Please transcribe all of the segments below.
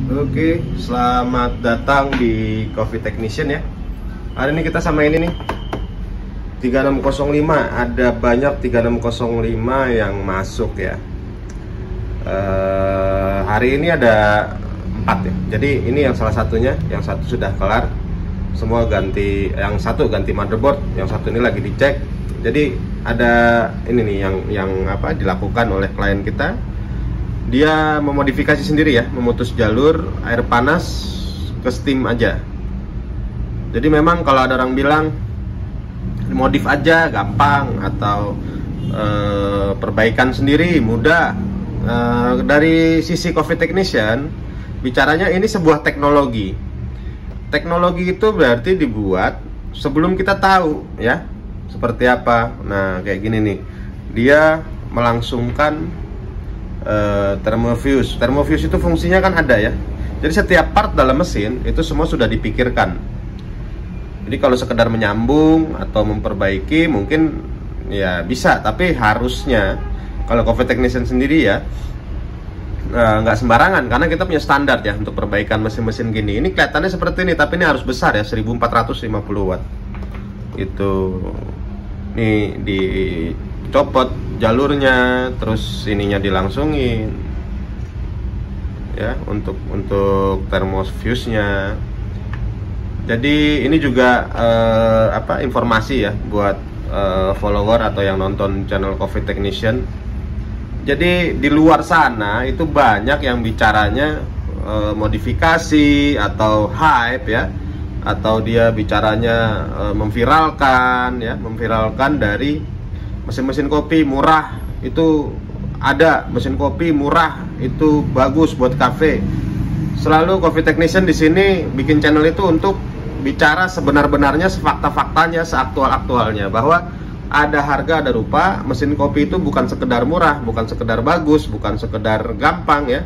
Oke, selamat datang di Coffee Technician ya. Hari ini kita sama ini nih 3605, ada banyak 3605 yang masuk ya. Hari ini ada 4 ya. Jadi ini yang salah satunya, yang satu sudah kelar. Semua ganti, yang satu ganti motherboard, yang satu ini lagi dicek. Jadi ada ini nih yang dilakukan oleh klien kita. Dia memodifikasi sendiri ya, memutus jalur air panas ke steam aja. Jadi memang kalau ada orang bilang modif aja gampang atau perbaikan sendiri mudah, dari sisi Coffee Technician bicaranya ini sebuah teknologi. Teknologi itu berarti dibuat sebelum kita tahu ya seperti apa. Nah kayak gini nih, dia melangsungkan thermofuse. Thermofuse itu fungsinya kan ada ya. Jadi setiap part dalam mesin itu semua sudah dipikirkan. Jadi kalau sekedar menyambung atau memperbaiki mungkin ya bisa, tapi harusnya kalau Coffee Technician sendiri ya nggak sembarangan, karena kita punya standar ya untuk perbaikan mesin-mesin gini. Ini kelihatannya seperti ini, tapi ini harus besar ya, 1450 watt. Itu nih dicopot jalurnya, terus ininya dilangsungin ya untuk thermofuse-nya. Jadi ini juga informasi ya buat follower atau yang nonton channel Coffee Technician. Jadi di luar sana itu banyak yang bicaranya modifikasi atau hype ya, atau dia bicaranya memviralkan dari mesin-mesin kopi murah itu ada, mesin kopi murah itu bagus buat kafe. Selalu Coffee Technician di sini bikin channel itu untuk bicara sebenar-benarnya, sefakta-faktanya, seaktual-aktualnya, bahwa ada harga ada rupa. Mesin kopi itu bukan sekedar murah, bukan sekedar bagus, bukan sekedar gampang ya.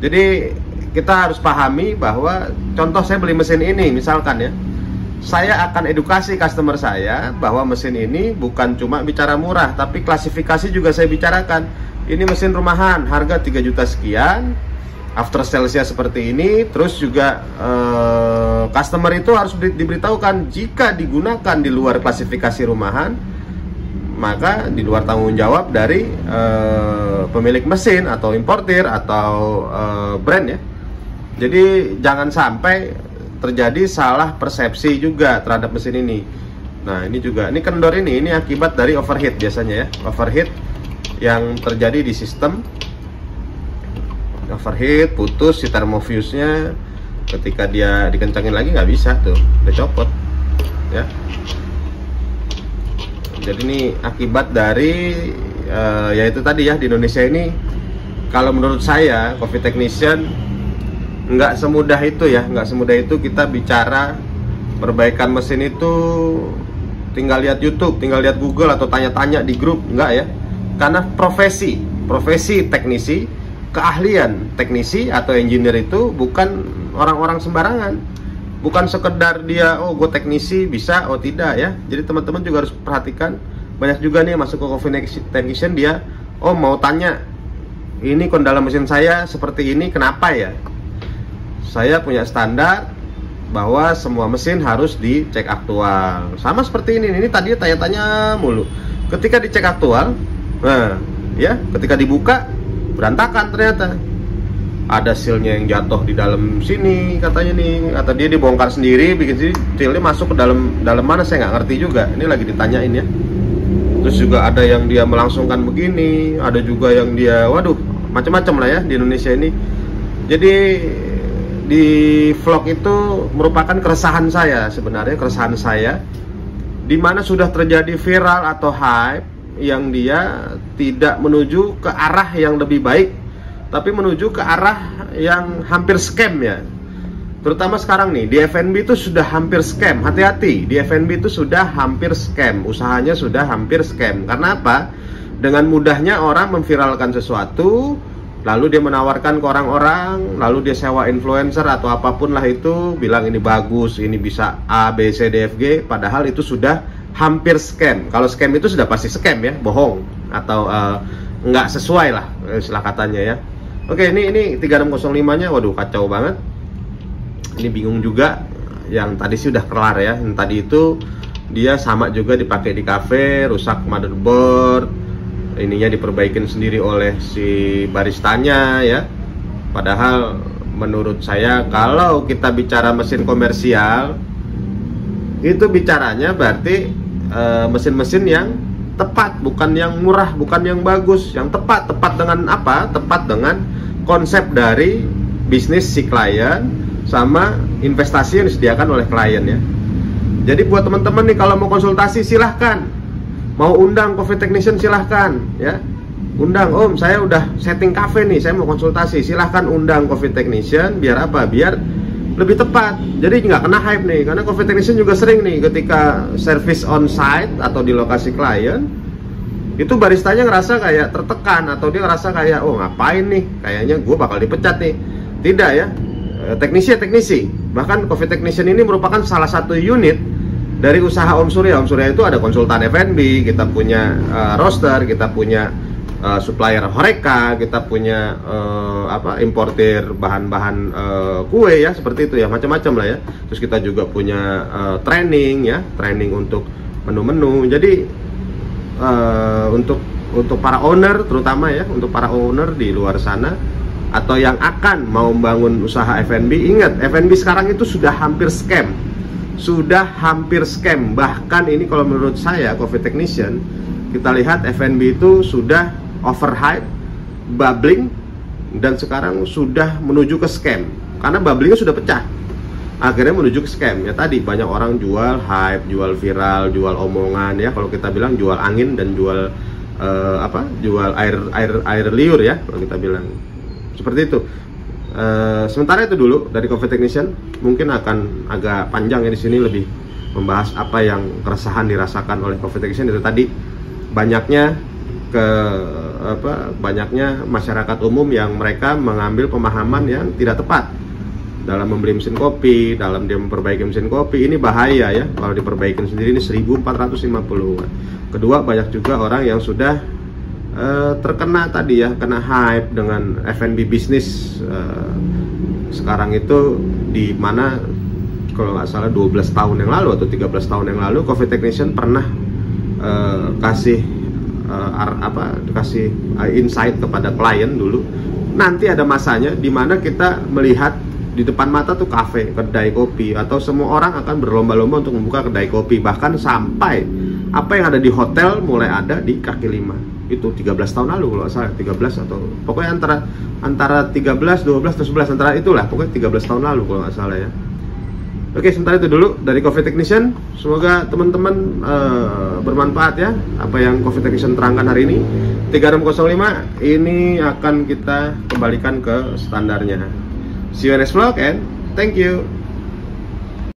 Jadi kita harus pahami bahwa contoh saya beli mesin ini misalkan ya, saya akan edukasi customer saya bahwa mesin ini bukan cuma bicara murah, tapi klasifikasi juga saya bicarakan. Ini mesin rumahan, harga 3 juta sekian, after sales-nya seperti ini. Terus juga customer itu harus diberitahukan jika digunakan di luar klasifikasi rumahan, maka di luar tanggung jawab dari pemilik mesin atau importir atau brand ya. Jadi jangan sampai terjadi salah persepsi juga terhadap mesin ini. Nah ini juga, ini kendor ini akibat dari overheat biasanya ya, overheat yang terjadi di sistem. Overheat, putus si thermofuse-nya, ketika dia dikencangin lagi nggak bisa tuh, udah copot ya. Jadi ini akibat dari yaitu tadi ya, di Indonesia ini kalau menurut saya Coffee Technician nggak semudah itu ya, nggak semudah itu kita bicara perbaikan mesin itu tinggal lihat YouTube, tinggal lihat Google atau tanya-tanya di grup, nggak ya. Karena profesi teknisi, keahlian teknisi atau engineer itu bukan orang-orang sembarangan, bukan sekedar dia oh gue teknisi bisa, oh tidak ya. Jadi teman-teman juga harus perhatikan, banyak juga nih yang masuk ke Coffee Technician, dia oh mau tanya ini kendala mesin saya seperti ini, kenapa ya. Saya punya standar bahwa semua mesin harus dicek aktual. Sama seperti ini tadi tanya-tanya mulu. Ketika dicek aktual, nah ya, ketika dibuka berantakan ternyata. Ada sealnya yang jatuh di dalam sini katanya nih, kata dia dibongkar sendiri, bikin sendiri, sealnya masuk ke dalam mana saya nggak ngerti juga. Ini lagi ditanyain ya. Terus juga ada yang dia melangsungkan begini, ada juga yang dia waduh macam-macam lah ya di Indonesia ini. Jadi di vlog itu merupakan keresahan saya sebenarnya, keresahan saya di mana sudah terjadi viral atau hype yang dia tidak menuju ke arah yang lebih baik, tapi menuju ke arah yang hampir scam ya. Terutama sekarang nih di F&B itu sudah hampir scam. Hati-hati, di F&B itu sudah hampir scam, usahanya sudah hampir scam. Karena apa? Dengan mudahnya orang memviralkan sesuatu, lalu dia menawarkan ke orang-orang, lalu dia sewa influencer atau apapun lah itu, bilang ini bagus, ini bisa A, B, C, D, F, G, padahal itu sudah hampir scam. Kalau scam itu sudah pasti scam ya, bohong atau nggak sesuai lah istilah katanya ya. Oke, ini 3605-nya, waduh kacau banget. Ini bingung juga. Yang tadi sih udah kelar ya. Yang tadi itu dia sama juga dipakai di cafe, rusak motherboard. Ininya diperbaikin sendiri oleh si baristanya ya. Padahal menurut saya kalau kita bicara mesin komersial itu bicaranya berarti mesin-mesin yang tepat, bukan yang murah, bukan yang bagus, yang tepat dengan apa? Tepat dengan konsep dari bisnis si klien sama investasi yang disediakan oleh klien ya. Jadi buat teman-teman nih kalau mau konsultasi silahkan, mau undang coffee technician silahkan ya. Undang, Om saya udah setting cafe nih, saya mau konsultasi, silahkan undang coffee technician. Biar apa? Biar lebih tepat. Jadi nggak kena hype nih, karena coffee technician juga sering nih ketika service on site atau di lokasi klien, itu baristanya ngerasa kayak tertekan atau dia ngerasa kayak, oh ngapain nih, kayaknya gue bakal dipecat nih. Tidak ya, teknisi. Bahkan coffee technician ini merupakan salah satu unit dari usaha Om Surya. Om Surya itu ada konsultan F&B, kita punya roaster, kita punya supplier Horeca, kita punya importir bahan-bahan kue ya, seperti itu ya, macam-macam lah ya. Terus kita juga punya training untuk menu-menu. Jadi untuk para owner terutama ya, untuk para owner di luar sana atau yang akan mau membangun usaha F&B, ingat F&B sekarang itu sudah hampir scam. Bahkan ini kalau menurut saya coffee technician, kita lihat F&B itu sudah overhype, bubbling, dan sekarang sudah menuju ke scam. Karena bubblingnya sudah pecah, akhirnya menuju ke scam. Ya tadi banyak orang jual hype, jual viral, jual omongan ya. Kalau kita bilang jual angin dan jual jual air liur ya, kalau kita bilang seperti itu. Sementara itu dulu dari coffee technician, mungkin akan agak panjang ya di sini, lebih membahas apa yang keresahan dirasakan oleh coffee technician. Itu tadi banyaknya masyarakat umum yang mereka mengambil pemahaman yang tidak tepat dalam membeli mesin kopi, dalam dia memperbaiki mesin kopi. Ini bahaya ya, kalau diperbaikin sendiri ini 1450. Kedua, banyak juga orang yang sudah terkena tadi ya, kena hype dengan F&B bisnis. Sekarang itu di mana kalau nggak salah 12 tahun yang lalu atau 13 tahun yang lalu coffee technician pernah kasih insight kepada klien dulu. Nanti ada masanya di mana kita melihat di depan mata tuh kafe, kedai kopi, atau semua orang akan berlomba-lomba untuk membuka kedai kopi. Bahkan sampai apa yang ada di hotel mulai ada di kaki lima. Itu 13 tahun lalu kalau nggak salah, 13 atau pokoknya antara 13, 12 atau 11, antara itulah, pokoknya 13 tahun lalu kalau nggak salah ya. Oke, sementara itu dulu dari coffee technician. Semoga teman-teman bermanfaat ya apa yang coffee technician terangkan hari ini. 3605 ini akan kita kembalikan ke standarnya. See you next vlog and thank you.